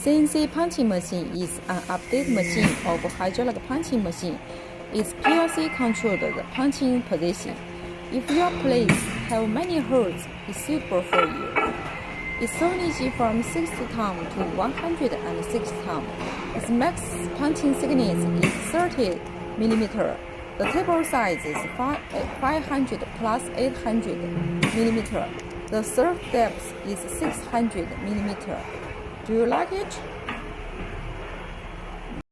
CNC punching machine is an updated machine of hydraulic punching machine. Its PLC controlled the punching position. If your place have many holes, it's suitable for you. Its tonnage from 60 ton to 106 ton. Its max punching thickness is 30 mm. The table size is 500 plus 800 mm. The third depth is 600 mm. Do you like it?